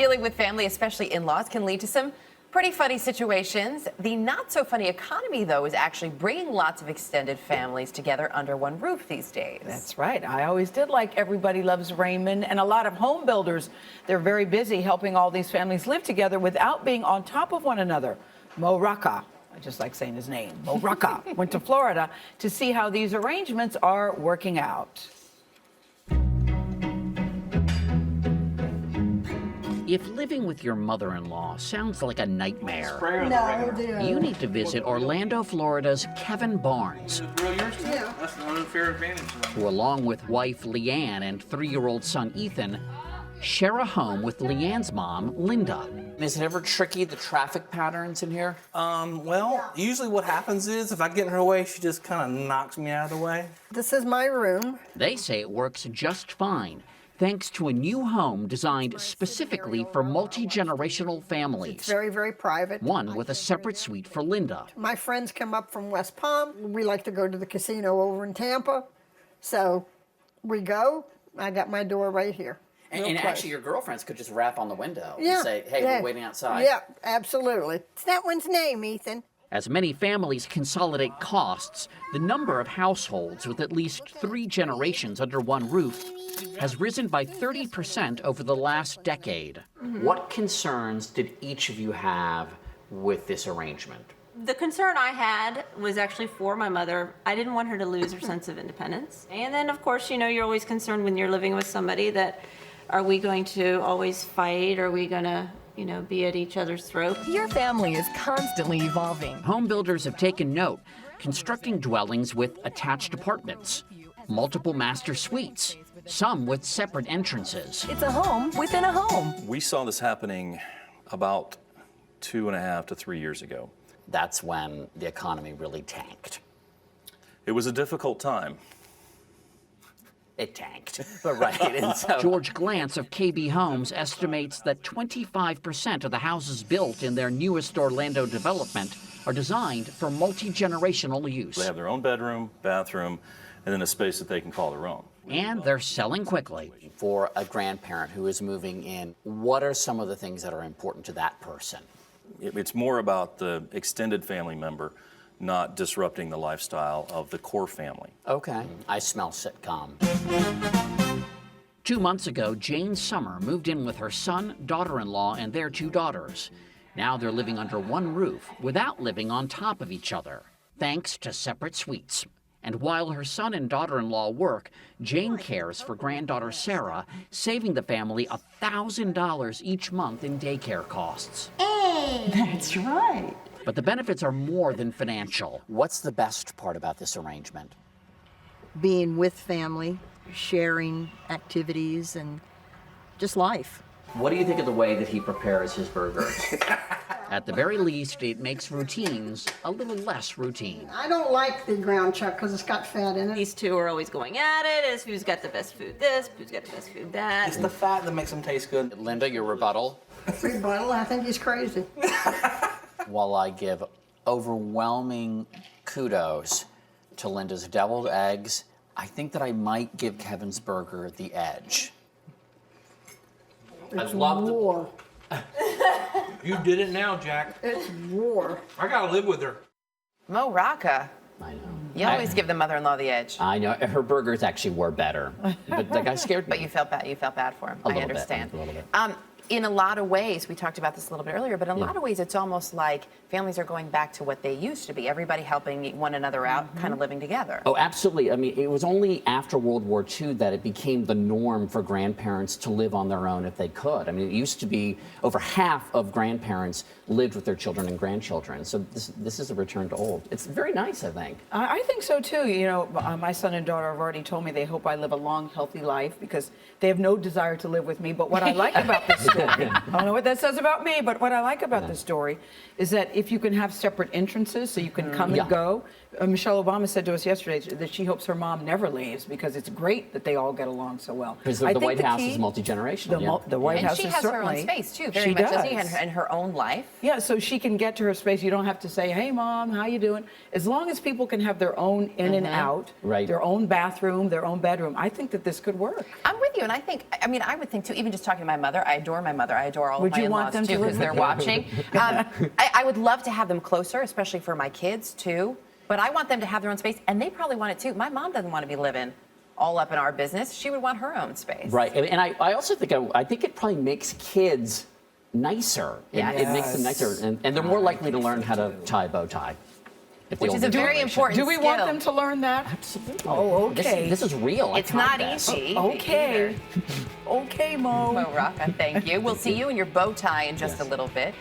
dealing with family, especially in-laws, can lead to some pretty funny situations. The not-so-funny economy, though, is actually bringing lots of extended families together under one roof these days. That's right. I always did like Everybody Loves Raymond, and a lot of home builders, they're very busy helping all these families live together without being on top of one another. Rocca, I just like saying his name, Rocca, went to Florida to see how these arrangements are working out. If living with your mother-in-law sounds like a nightmare, No, you need to visit Orlando, Florida's Kevin Barnes, Yeah. That's an unfair advantage. who, along with wife Leanne and 3-year-old son Ethan, share a home with Leanne's mom, Linda. Is it ever tricky, the traffic patterns in here? Well, usually what happens is if I get in her way, she just kind of knocks me out of the way. This is my room. They say it works just fine, thanks to a new home designed specifically for multi-generational families. It's very, very private. One with a separate suite for Linda. My friends come up from West Palm. We like to go to the casino over in Tampa. So we go. I got my door right here. And Real close. actually, your girlfriends could just rap on the window Yeah, and say, hey, yeah. we're waiting outside. Yeah, absolutely. It's that one's name, Ethan. As many families consolidate costs, the number of households with at least 3 generations under one roof has risen by 30% over the last decade. What concerns did each of you have with this arrangement? The concern I had was actually for my mother. I didn't want her to lose her sense of independence. And then, of course, you know, you're always concerned when you're living with somebody that, are we going to always fight? Are we going to, you know, be at each other's throat? Your family is constantly evolving. Home builders have taken note, constructing dwellings with attached apartments, multiple master suites, some with separate entrances. It's a home within a home. We saw this happening about 2.5 to 3 years ago. That's when the economy really tanked. It was a difficult time. It tanked, but right. And so, George Glantz of KB Homes estimates that 25% of the houses built in their newest Orlando development are designed for multi-generational use. They have their own bedroom, bathroom, and then a space that they can call their own. And they're selling quickly. for a grandparent who is moving in, what are some of the things that are important to that person? It's more about the extended family member not disrupting the lifestyle of the core family. Okay. I smell sitcom. 2 months ago, Jane Summer moved in with her son, daughter-in-law, and their 2 daughters. Now they're living under one roof without living on top of each other, thanks to separate suites. And while her son and daughter-in-law work, Jane cares for granddaughter Sarah, saving the family $1,000 each month in daycare costs. That's right. But the benefits are more than financial. What's the best part about this arrangement? Being with family, sharing activities, and just life. What do you think of the way that he prepares his burgers? At the very least, it makes routines a little less routine. I don't like the ground chuck because it's got fat in it. These two are always going at it as who's got the best food this, who's got the best food that. It's the fat that makes them taste good. Linda, your rebuttal? Rebuttal, I think he's crazy. While I give overwhelming kudos to Linda's deviled eggs, I think that I might give Kevin's burger the edge. It's war. You did it now, Jack. It's war. I gotta live with her. Mo Rocca. I know. You always give the mother-in-law the edge. I know. Her burgers actually were better, but the guy scared me. But you felt bad. You felt bad for him. A I little bit, understand. a little bit. In a lot of ways, we talked about this a little bit earlier, but in a lot of ways, it's almost like families are going back to what they used to be. Everybody helping one another out, kind of living together. Oh, absolutely. I mean, it was only after World War II that it became the norm for grandparents to live on their own if they could. I mean, it used to be over half of grandparents lived with their children and grandchildren. So this is a return to old. It's very nice, I think. I think so too. You know, my son and daughter have already told me they hope I live a long, healthy life because they have no desire to live with me. But what I like about this story, I don't know what that says about me, but what I like about this story is that if you can have separate entrances so you can come and go, Michelle Obama said to us yesterday that she hopes her mom never leaves because it's great that they all get along so well. Because I the think White House key- is multi-generational. The White And House she is has her certainly. own space too, very She much, does. doesn't she? In her own life. Yeah, so she can get to her space. You don't have to say, "Hey, Mom, how you doing?" As long as people can have their own in and out, Right. their own bathroom, their own bedroom, I think that this could work. I'm with you, and I would think too. Even just talking to my mother, I adore my mother. I adore all Would of my you want in-laws them to too live because they're with watching. I would love to have them closer, especially for my kids too. But I want them to have their own space, and they probably want it too. My mom doesn't want to be living all up in our business. She would want her own space. Right, and I also think I think it probably makes kids nicer. It makes them nicer, and they're more likely to learn how to tie a bow tie. Which is a very important Do we skill. want them to learn that? Absolutely. Oh, okay. This is real. It's not easy. Okay. Okay, Mo. Well, Rocca, thank you. We'll see you in your bow tie in just a little bit.